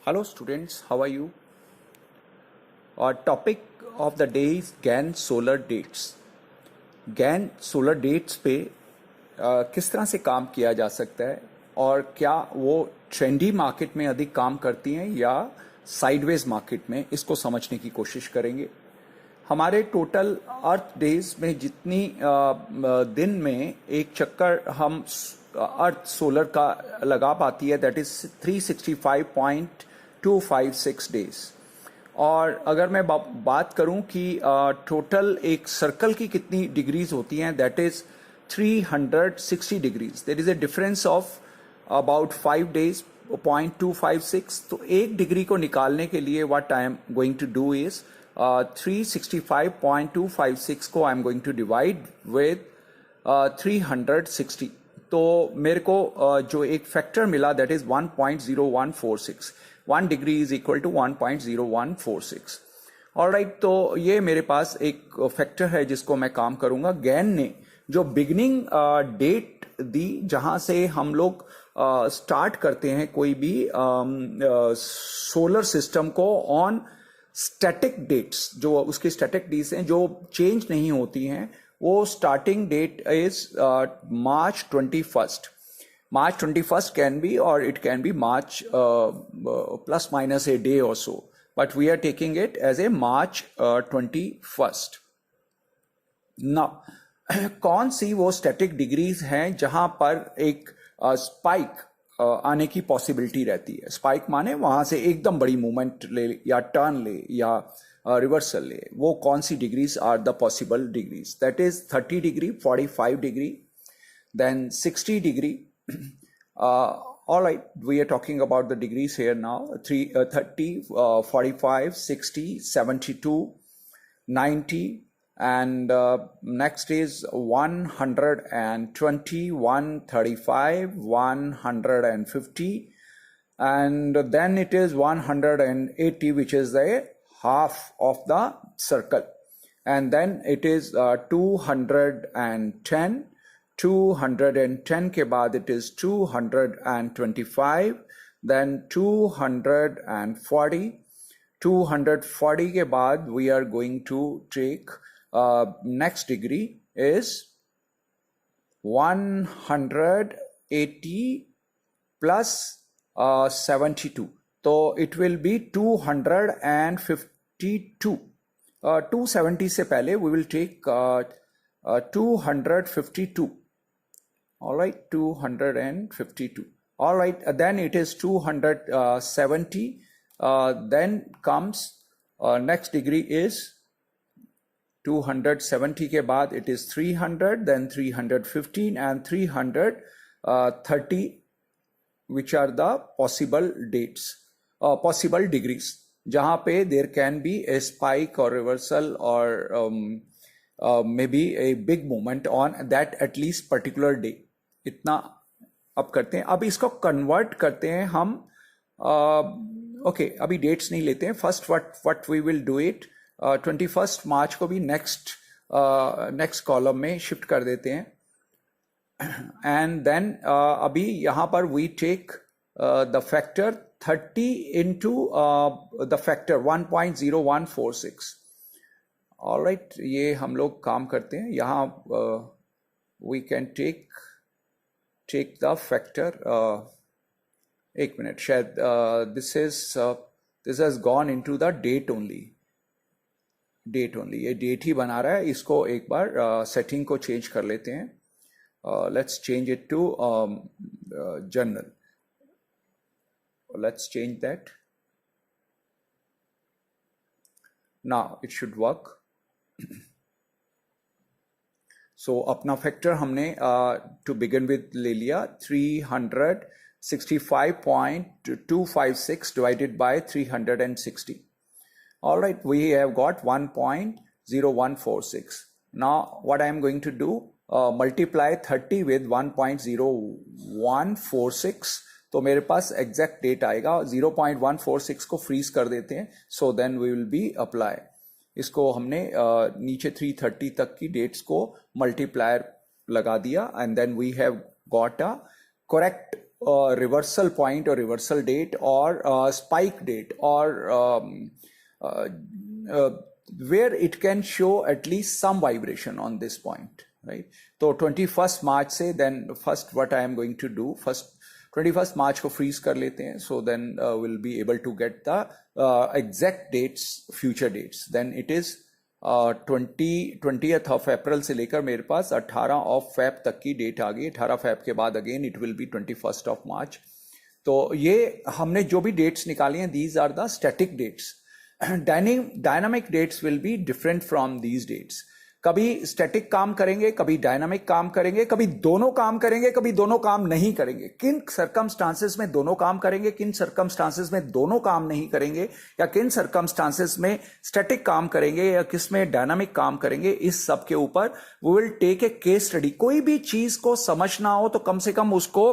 Hello students, how are you? Our topic of the day is GAN solar dates. GAN solar dates पे किस तरह से काम किया जा सकता है और क्या वो ट्रेंडी मार्केट में अधिक काम करती हैं या साइडवेज मार्केट में, इसको समझने की कोशिश करेंगे। हमारे टोटल अर्थ डेज में जितनी दिन में एक चक्कर हम अर्थ सोलर का लगा पाती है, दैट इज 365.256 डेज। और अगर मैं बात करूं कि टोटल एक सर्कल की कितनी डिग्रीज होती हैं, that is 360 degrees. There is a difference of about 5 days 0.256। तो एक डिग्री को निकालने के लिए what I am going to do is 365.256 को I am going to divide with 360। तो मेरे को जो एक फैक्टर मिला that is 1.0146। 1 degree is equal to 1.0146। Alright, तो ये मेरे पास एक फैक्टर है जिसको मैं काम करूंगा। गैन ने जो बिगिनिंग डेट दी जहां से हम लोग स्टार्ट करते हैं कोई भी सोलर सिस्टम को ऑन स्टैटिक डेट्स, जो उसकी स्टैटिक डेट्स हैं जो चेंज नहीं होती हैं, वो starting date is March 21st. March 21st can be, or it can be March plus minus a day or so, but we are taking it as a March 21st. Now, कौन सी वो static degrees हैं जहां पर एक spike आने की possibility रहती है। स्पाइक माने वहां से एकदम बड़ी मूवमेंट ले या टर्न ले या रिवर्सल ले। वो कौन सी degrees are the possible degrees? That is 30 degree, 45 degree, then 60 degree. All right, we are talking about the degrees here now. 30, 45, 60, 72, 90, and next is 120, 135, 150, and then it is 180, which is the half of the circle, and then it is 210, 210 के बाद it is 225, then 240, 240 के बाद we are going to take next degree is 180 plus 72. तो it will be 252. 270 से पहले we will take 252. All right, 252. All right, then it is 270. Then comes next degree is 270 के बाद it is 300, then 315 and 330, which are the possible dates, possible degrees, जहाँ पे there can be a spike or reversal or maybe a big movement on that at least particular day. इतना अब करते हैं। अब इसको कन्वर्ट करते हैं हम। ओके, अभी डेट्स नहीं लेते हैं। First what we will do it, 21 March को भी नेक्स्ट कॉलम में शिफ्ट कर देते हैं। एंड देन अभी यहाँ पर we take the factor 30 into the factor 1.0146। Alright, ये हम लोग काम करते हैं। यहाँ we can take the factor, एक मिनट, शायद this has gone into the date only. ये डेट ही बना रहा है। इसको एक बार सेटिंग को चेंज कर लेते हैं। Let's change it to general. Let's change that. Now it should work. So अपना फैक्टर हमने टू बिगिन विद ले लिया 365.256 divided by 360. All right, we have got 1.0146. Now what I am going to do, multiply 30 with 1.0146. तो मेरे पास exact date आएगा। 0.146 को freeze कर देते हैं। So then we will be apply. इसको हमने नीचे 330 तक की डेट्स को मल्टीप्लायर लगा दिया, and then we have got a correct reversal point or reversal date or spike date or uh, uh, where it can show at least some vibration on this point, right? So 21st March से then first what I am going to do, first 21st March को freeze कर लेते हैं, so then we'll be able to get the exact dates, future dates. Then it is 20th of अप्रैल से लेकर मेरे पास 18 of Feb तक की date आ गई. 18 फेब के बाद again it will be 21st of March. तो ये हमने जो भी डेट्स निकाली हैं, these are the static dates. Dynamic dates will be different from these dates. कभी स्टैटिक काम करेंगे, कभी डायनामिक काम करेंगे, कभी दोनों काम करेंगे, कभी दोनों काम नहीं करेंगे. किन सर्कमस्टांसेस में दोनों काम करेंगे, किन सर्कमस्टांसेस में दोनों काम नहीं करेंगे, या किन सर्कमस्टांसेस में स्टैटिक काम करेंगे या किस में डायनामिक काम करेंगे, इस सब के ऊपर we will take a case study. कोई भी चीज को समझना हो तो कम से कम उसको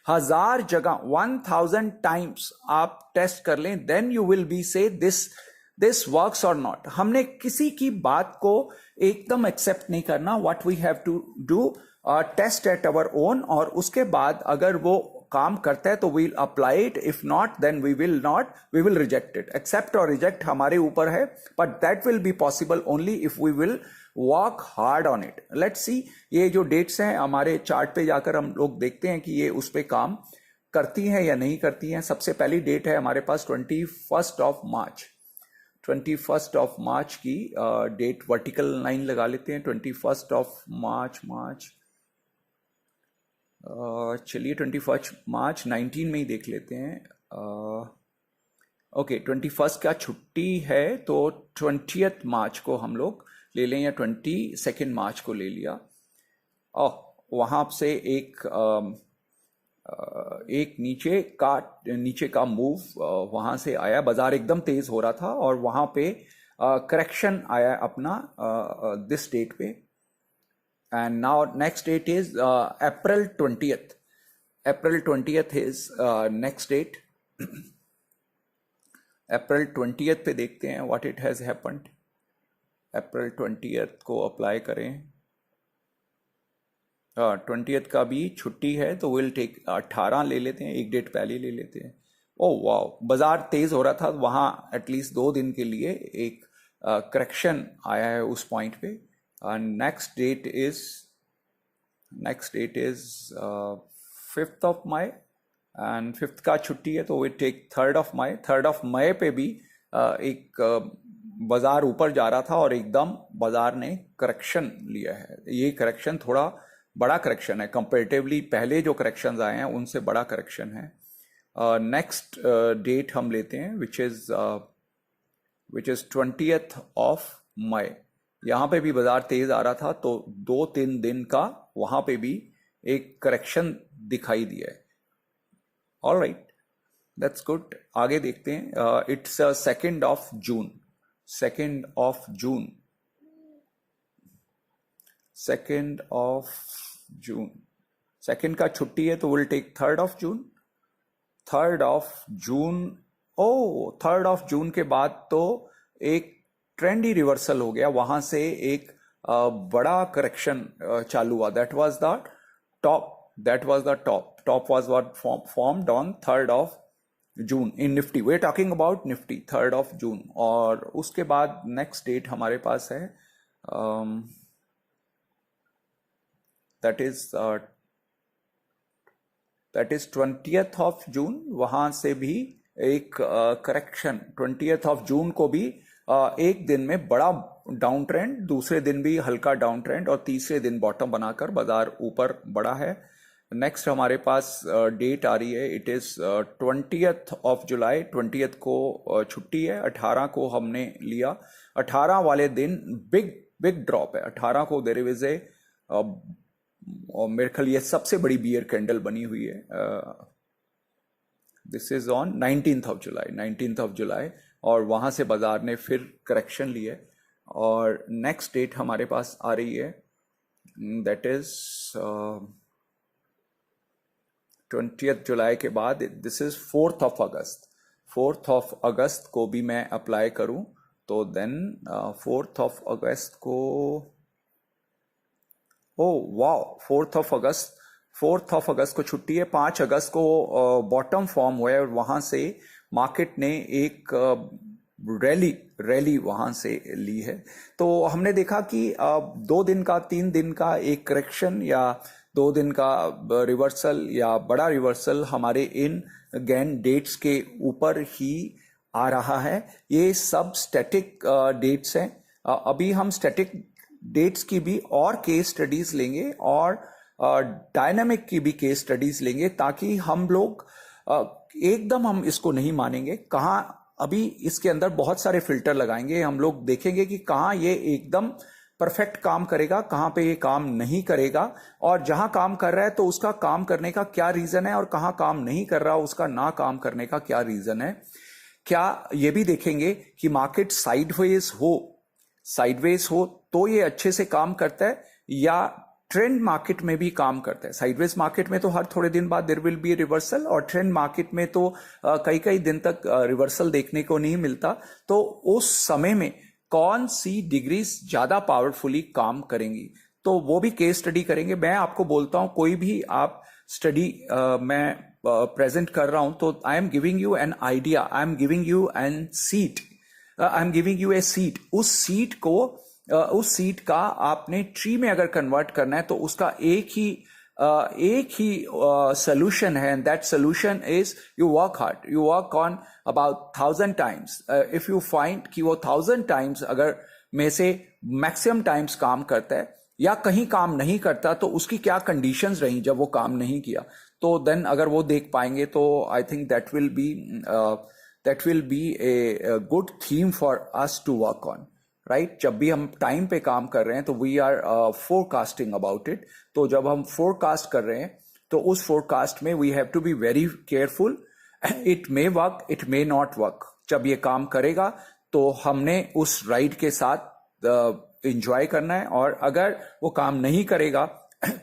1000 जगह 1000 टाइम्स आप टेस्ट कर लें, then you will be say this works और नॉट. हमने किसी की बात को एकदम एक्सेप्ट नहीं करना. What we have to do, test at our own, और उसके बाद अगर वो काम करता है तो we'll apply it, if not then we will not, we will reject it. Accept और रिजेक्ट हमारे ऊपर है, but that will be possible only if we will work hard on it. Let's see, ये जो डेट्स हैं हमारे chart पे जाकर हम लोग देखते हैं कि ये उस पे काम करती हैं या नहीं करती हैं. सबसे पहली डेट है हमारे पास 21st of March. 21st of मार्च की डेट वर्टिकल लाइन लगा लेते हैं. 21st ऑफ मार्च चलिए 21st मार्च 19 में ही देख लेते हैं. ओके 21st का छुट्टी है तो 20th मार्च को हम लोग ले लें या 22nd मार्च को ले लिया. वहां से एक नीचे का मूव वहां से आया. बाजार एकदम तेज हो रहा था और वहां पे करेक्शन आया अपना दिस डेट पे. And now next date is April 20th. April 20th is next date. April 20th पे देखते हैं what it has happened. April 20th को अप्लाई करें. 20th का भी छुट्टी है तो विल टेक 18 ले लेते हैं, एक डेट पहले ले लेते हैं. ओह वाओ, बाजार तेज हो रहा था, वहां एटलीस्ट 2 दिन के लिए एक करेक्शन आया है उस पॉइंट पे. Next date is 5th of May and 5th का छुट्टी है तो will take 3rd of May. 3rd of May पे भी एक बाजार ऊपर जा रहा था और एकदम बाजार ने करेक्शन लिया है. ये करेक्शन थोड़ा बड़ा करेक्शन है कंपेरेटिवली, पहले जो करेक्शंस आए हैं उनसे बड़ा करेक्शन है. नेक्स्ट डेट हम लेते हैं which is 20th of May. यहाँ पे भी बाजार तेज आ रहा था तो 2-3 दिन का वहां पे भी एक करेक्शन दिखाई दिया है. Alright, that's good. आगे देखते हैं. It's 2nd of June. 2nd of June. 2nd का छुट्टी है तो will take 3rd of June. 3rd of June. Oh 3rd of June के बाद तो एक ट्रेंडी रिवर्सल हो गया, वहां से एक बड़ा करेक्शन चालू हुआ. That was the top. Top was what formed on 3rd of June in Nifty. We are talking about Nifty 3rd of June. और उसके बाद नेक्स्ट डेट हमारे पास है that is 20th of June. वहां से भी एक करेक्शन 20th ऑफ जून को भी एक दिन में बड़ा डाउन ट्रेंड, दूसरे दिन भी हल्का डाउन ट्रेंड और तीसरे दिन बॉटम बनाकर बाजार ऊपर बढ़ा है. नेक्स्ट हमारे पास डेट आ रही है. It is 20th of July. 20th को छुट्टी है. 18 को हमने लिया. 18 वाले दिन बिग ड्रॉप है. 18 को देयर इज ए और मेरे ख्याल ये सबसे बड़ी बियर कैंडल बनी हुई है. This is on 19th of July. और वहां से बाजार ने फिर करेक्शन लिया. और नेक्स्ट डेट हमारे पास आ रही है, दैट इज 20th जुलाई के बाद this is 4th of August. 4th of अगस्त को भी मैं अप्लाई करूं तो देन 4th ऑफ अगस्त को, ओह वाओ, 4th ऑफ अगस्त 4 अगस्त को छुट्टी है, 5 अगस्त को बॉटम फॉर्म हुआ है और वहां से मार्केट ने एक रैली वहां से ली है। तो हमने देखा कि 2 दिन का 3 दिन का एक करेक्शन या 2 दिन का रिवर्सल या बड़ा रिवर्सल हमारे इन गेन डेट्स के ऊपर ही आ रहा है। ये सब स्टैटिक डेट्स हैं। अभी हम स्टैटिक डेट्स की भी और केस स्टडीज लेंगे और डायनामिक की भी केस स्टडीज लेंगे, ताकि हम लोग एकदम हम इसको नहीं मानेंगे। कहाँ अभी इसके अंदर बहुत सारे फिल्टर लगाएंगे, हम लोग देखेंगे कि कहाँ ये एकदम परफेक्ट काम करेगा, कहाँ पे ये काम नहीं करेगा, और जहां काम कर रहा है तो उसका काम करने का क्या रीजन है, और कहाँ काम नहीं कर रहा उसका ना काम करने का क्या रीजन है। क्या ये भी देखेंगे कि मार्केट साइडवेज हो तो ये अच्छे से काम करता है, या ट्रेंड मार्केट में भी काम करता है। साइडवेज मार्केट में तो हर थोड़े दिन बाद देयर विल बी रिवर्सल, और ट्रेंड मार्केट में तो कई दिन तक रिवर्सल देखने को नहीं मिलता। तो उस समय में कौन सी डिग्रीज ज्यादा पावरफुली काम करेंगी, तो वो भी केस स्टडी करेंगे। मैं आपको बोलता हूं, कोई भी आप स्टडी मैं प्रेजेंट कर रहा हूं तो I am giving you an idea, I am giving you an seat, I am giving you a seat. उस सीट का आपने ट्री में अगर कन्वर्ट करना है तो उसका एक ही सोल्यूशन है, and that solution is you work hard, you work on about 1000 times. If you find कि वो 1000 टाइम्स अगर में से मैक्सिमम टाइम्स काम करता है या कहीं काम नहीं करता, तो उसकी क्या कंडीशंस रही जब वो काम नहीं किया, तो देन अगर वो देख पाएंगे तो I think that will be a good theme for us to work on, right. जब भी हम टाइम पे काम कर रहे हैं तो we are forecasting about it. तो जब हम फोरकास्ट कर रहे हैं तो उस फोरकास्ट में we have to be very careful. It may work, it may not work. जब ये काम करेगा तो हमने उस राइड के साथ एंजॉय करना है, और अगर वो काम नहीं करेगा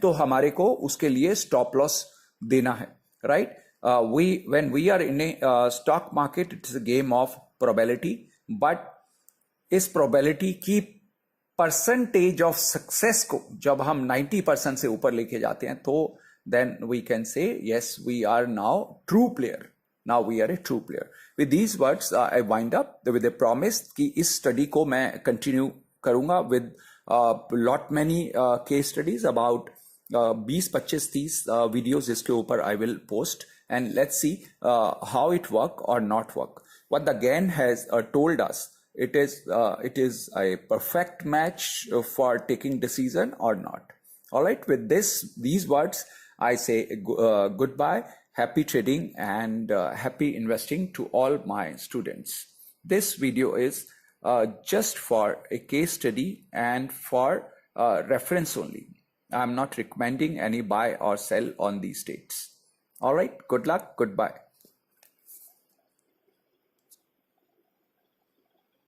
तो हमारे को उसके लिए स्टॉप लॉस देना है, right. When we are in a stock market, it's a game of probability, but इस प्रोबेबिलिटी की परसेंटेज ऑफ सक्सेस को जब हम 90% से ऊपर लेके जाते हैं तो then we can say yes, we are now true player, now we are a true player. With these words I wind up with a promise कि इस स्टडी को मैं कंटिन्यू करूंगा with lot many case studies, about 20-25-30 videos इसके ऊपर I will post, and let's see how it work और not work. What the GAN has told us, it is a perfect match for taking decision or not. All right, with these words I say goodbye, happy trading and happy investing to all my students. This video is just for a case study and for reference only. I'm not recommending any buy or sell on these dates. All right, good luck, goodbye.